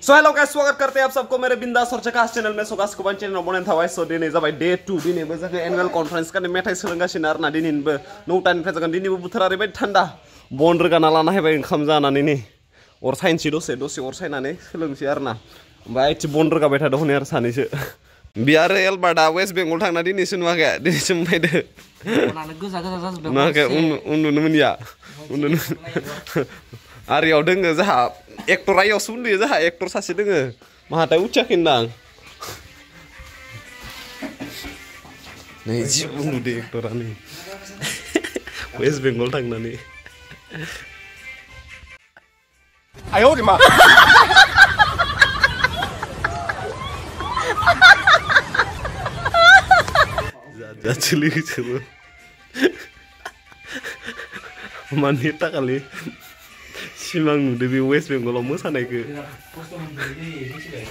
So hello guys, स्वागत करते हैं आप सबको मेरे बिंदास और झकास चैनल में। सो गासिखौबो चैनल बनायनाय थाबाय। सो दिनै जाबाय डे 2 दिनैबो जोङो एनुअल कन्फारेन्स खालि मेथाइ सोलोंगासिनो आरोना। दिनैबो 9टानिफ्राय जागोन। दिनैबो बोथोरा ओरैबायदि थान्दा, बन रोगाना लाना फैबाय ओंखाम जानानै नै अर सायनोसै दसे अर सायनानै सोलोंसै आरोना। ओमफ्राय इथि बन रोगाबाय थादों हनै आरो सानैसो। बे आरो एलबार्टआ वेस्ट बेंगल थांना दिनैसो नुवाखै, दिनैसो फैदो। नुवाखै, उन्दुनो मोनिया उन्दुनो आरियाव दोङो जोंहा एक्टरा इयावसो उन्दुयो, जोंहा एक्टर सासे दोङो माहाथाय उथियाखै होनदां। नै जि उन्दुदो एक्टरा नै वेस्ट बेंगल थांनानै। आयौ मा जाचुलि बिसोरबो मानि थाखालि सिमां नुदो बे वेस्ट बेंगलाव मोसानायखौ।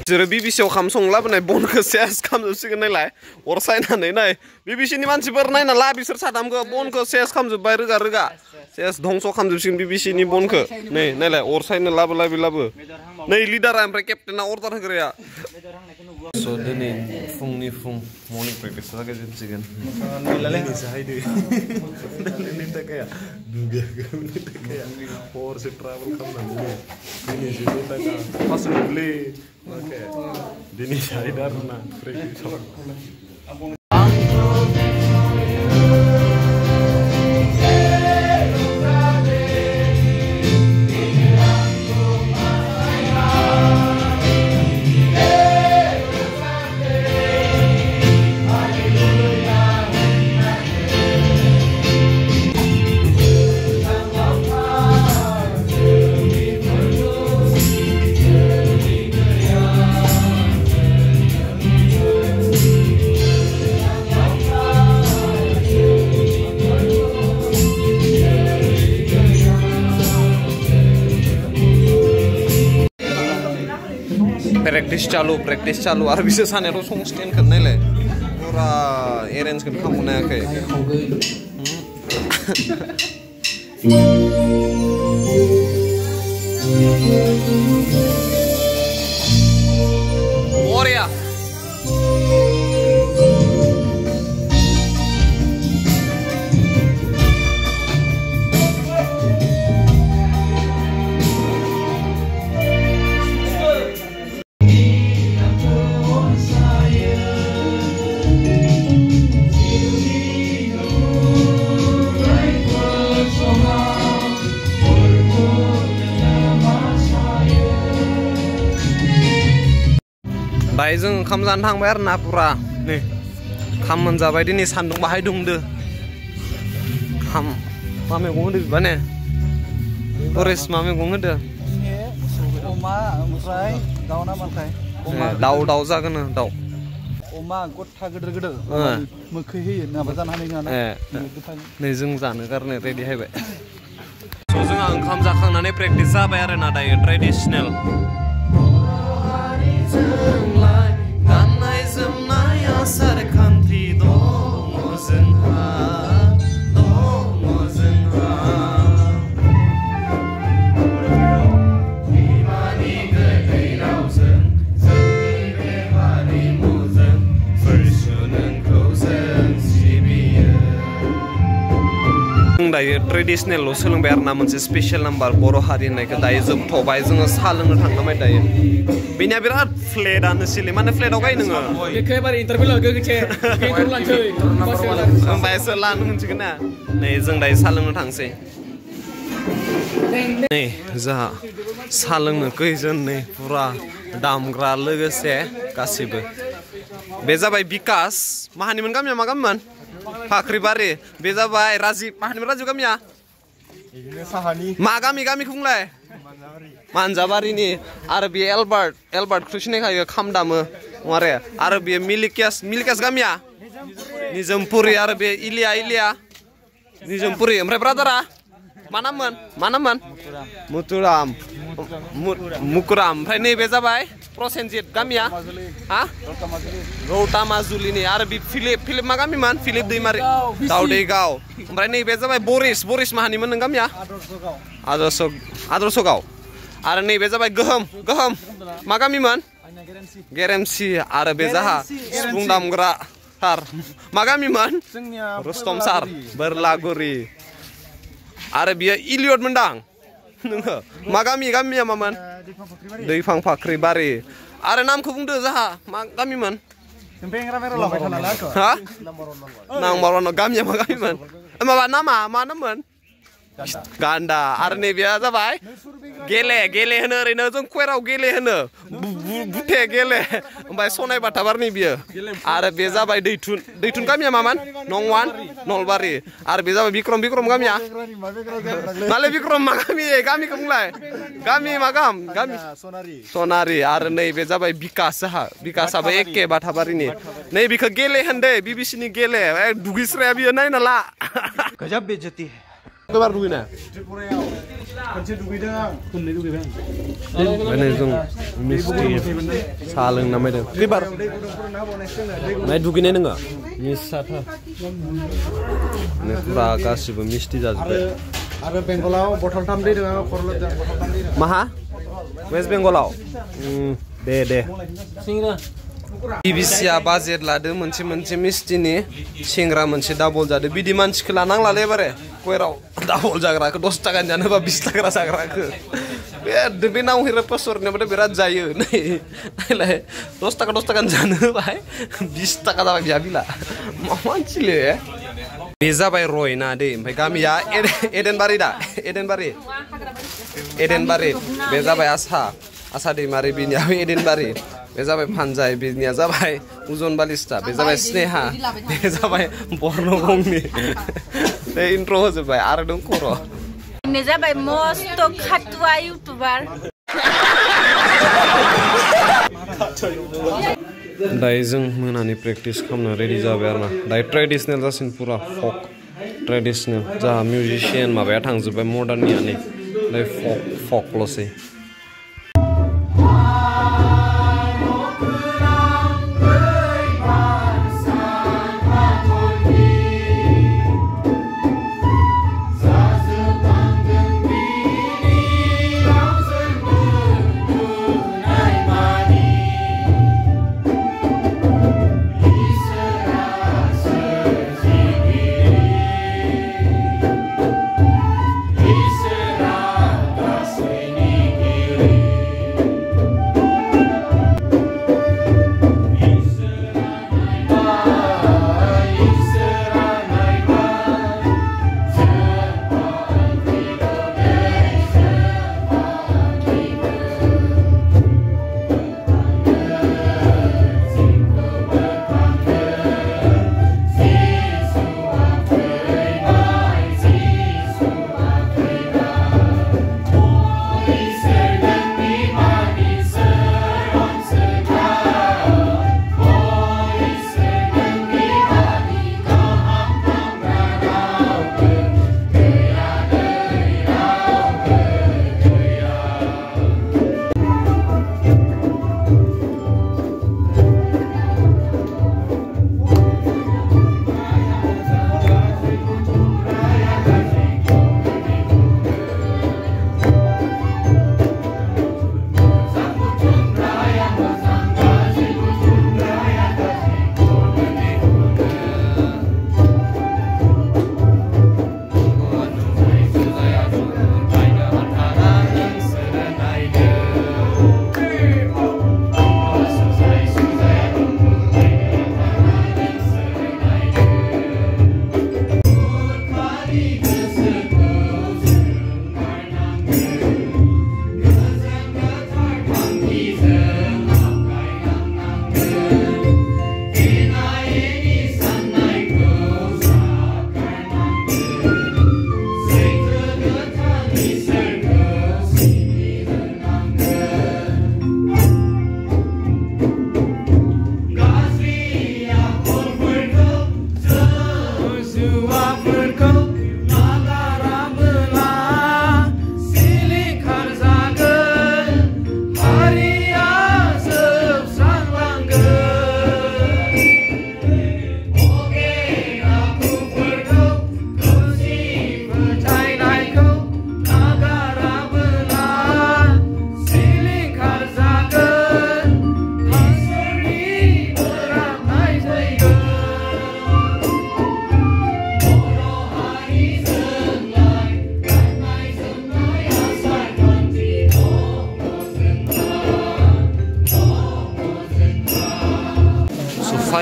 बिसोरो बिबिसियाव खाम संनो लाबोनाय बनखौ सेस खालामजोबसिगोन नायलाय अर सायनानै। नाय बिबिसिनि मानसिफोर नायना ला, बिसोर साथामखौ बनखौ सेस खालामजोब्बाय, रोगा सेस धंस' खालामजोबसिगोन बिबिसिनि बनखौ। नै नायलाय अर सायनो लाबो नै लिडारा ओमफ्राय केप्टेना अर्डार होग्राया। स' दिनै फुंनि फुं मर्निं प्रेक्टिस जागायजेनसिगोन। हरसे ट्राभेल खालामनानै दिनैसो फासोलै दिनै जाहैदो आरोना प्रेक्टिसाव। प्रेक्टिस चालू आरो बिसोर सानैयाथ' सं स्टेन्डखौ नायलाय पुरा एरेन्जखौनो खालामनो हायाखै। बरिया दायो जों ओंखाम जानो थांबाय आरो ना पुरा नै ओंखाम मोनजाबाय। दिनै सान्दुं बाहाय दुंदो। ओंखाम मा मैगं होदो बिबा ने फरेस्ट मा मैगं होदो? अमा ओमफ्राय दाउ ना माथाय? दाउ जागोन दाउ। अमा गथा गिदिर गिदिर मोखै होयो नाबा जानो हानाय नङा। नै जों जानो गारनो रेडि हायबाय। स' जोंहा ओंखाम जाखांनानै प्रेक्टिस जाबाय आरो ना दायो ट्रेडिसनेल। गाननाय जोमनाय आसार खान्थि दङ जोंहा बिमानि गोदै रावजों जोंनि बे हारिमुजों फैसु नोंखौ जों सिबियो। जों दायो ट्रेडिसनेल' सोलोंबाय आरो ना मोनसे स्पेसियेल नाम्बार बर' हारि होननायखौ दायो जोबथ'बाय। जोङो साहा लोंनो थांनांबाय दायो। बेनिया बिराद फ्लेटानो सिलै माने फ्लेटाव गाय नोङो ओमफ्रायसो लानो मोनसिगोन ना। नै जों दायो साहा लोंनो थांसै। नै जोंहा साहा लोंनो खैजोन नै पुरा दामग्रा लोगोसे गासिबो। बे जाबाय बिकास। माहानिमोन गामिया मा गामिमोन? फाख्रिबारि। बे जाबाय राजिब। माहानिमोन राजिब गामिया? मा गामिखौ बुंलाय? मानजाबारिनि। आरो बे एलबार्टखौ सिनायखायो, खाम दामो आरो बे मिलिकियास गामिया निजोमपुरि। आरो बे इलिया निजोमपुरि। ओमफ्राय ब्रादारा मा नाममोन? मुकुराम। ओमफ्राय नैबे जाबाय प्रसेनजित गामिया हा रौता माजुलिनि। आरो बे फिलिप मा गामिमोन? फिलिप दैमारि दाउदैगाव। ओमफ्राय नैबे जाबाय बरिस माहानिमोन नों गामिया? आदर्श गाव। आरो नैबे जाबाय गोहोम गोहोम मा गामिमोन गेरेमसि आरो बे जाहा सिफुं दामग्रा सार मा गामिमोन रुस्तम सार बोरलागुरि आरो बियो इलियट मोनदां नोङो मा गामिया मामोन दैफां फाख्रिबारि आरो नामखौ बुंदो जाहा मा गामिमोन हा नाम्बार 1 गामिया मा गामिमोन माबा नामा मा नाममोन गान्दा आरो नैबेया जाबाय गेले होनो ओरैनो जों कुवेराव गेले होनो बुथे गेले ओमफ्राय सनाय बाथाबारनि बियो आरो बे जाबाय दैथुन गामिया मामोन नंवान नलबारि आरो बे जाबाय बिक्रम गामिया माले बिक्रम मा गामिखौ बुंलाय गामि मा गामि सनारि आरो नैबे जाबाय बिकास जाहा बिकासाबो एखे बाथाबारिनि नैबेखौ गेले होनदे बिबिसिनि गेले दुगैस्राया बियो नायना ला गजब बेइज्जती खैबार दुगैना खनसे दुगैदों आं खननै दुगैबाय माने जों मिस्टि साहा लोंना मायदों खैबार माय दुगैनाय नोङो निसाथा पुरा गासिबो मिस्टि जाजोब्बाय आरो बेंगलाव बथलथाम दै दङ खरलजों बथलथाम दै माहा वेस्ट बेंगलाव दे बिबिसिया बाजेट लादो मोनसे मिस्टिनि सेंग्रा मोनसे डाबल जादो बिदि मानसिखौ लानांलालै बारे कुवेराव डाबल जाग्राखौ 10 थाखानि जानोबा 20 थाखा जाग्राखौ बे नावहिरा पसरनायाबो बिराद जायो नायलाय 10 थाखानि जानो बाय 20 थाखा जाबाय बिया बिला मा मानसिले बे जाबाय रयना दै ओमफ्राय गामिया एडेनबारि बे जाबाय आसा दैमारि बिनियाबो एडेनबारि बे जाबाय फानजाय बिनिया जाबाय उजन बालिस्टा बे जाबाय स्नेहा बे जाबाय बर्नगंनि बे इन्ट्र होजोब्बाय आरो दं खर' ini जाबाय मस्त खातुआ इउटुबार दायो जों मोनानि प्रेक्टिस खालामनो रेडि जाबाय आरोना दायो ट्रेडिसनेल जासिन पुरा फक ट्रेडिसनेल जाहा मिउजिशियान माबाया थांजोब्बाय मडार्ननिया नै दायो फकल'सै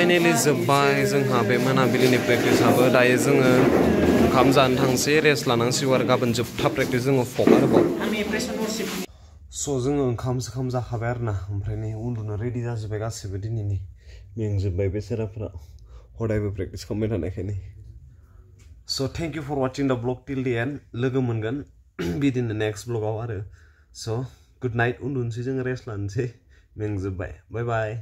फाइनेलि जोब्बाय जोंहा बे मोनाबिलिनि प्रेक्टिसाबो दायो जोङो ओंखाम जानो थांसै रेस्ट लानांसिगौ आरो गाबोन जोबथा प्रेक्टिस जोङो फक आरोबाव स' जोङो ओंखाम जाखाबाय आरो ना ओमफ्राय नै उन्दुनो रेडि जाजोब्बाय गासिबो दिनैनि मेंजोब्बाय बेसेराफ्रा हदायबो प्रेक्टिस खालामबाय थानायखायनो so' thank you for watching the vlog till the end लोगो मोनगोन बिदिनो नेक्स्ट ब्लगाव आरो स' गुड नाइट उन्दुनोसै जोङो रेस्ट लानोसै मेंजोब्बाय बाय बाय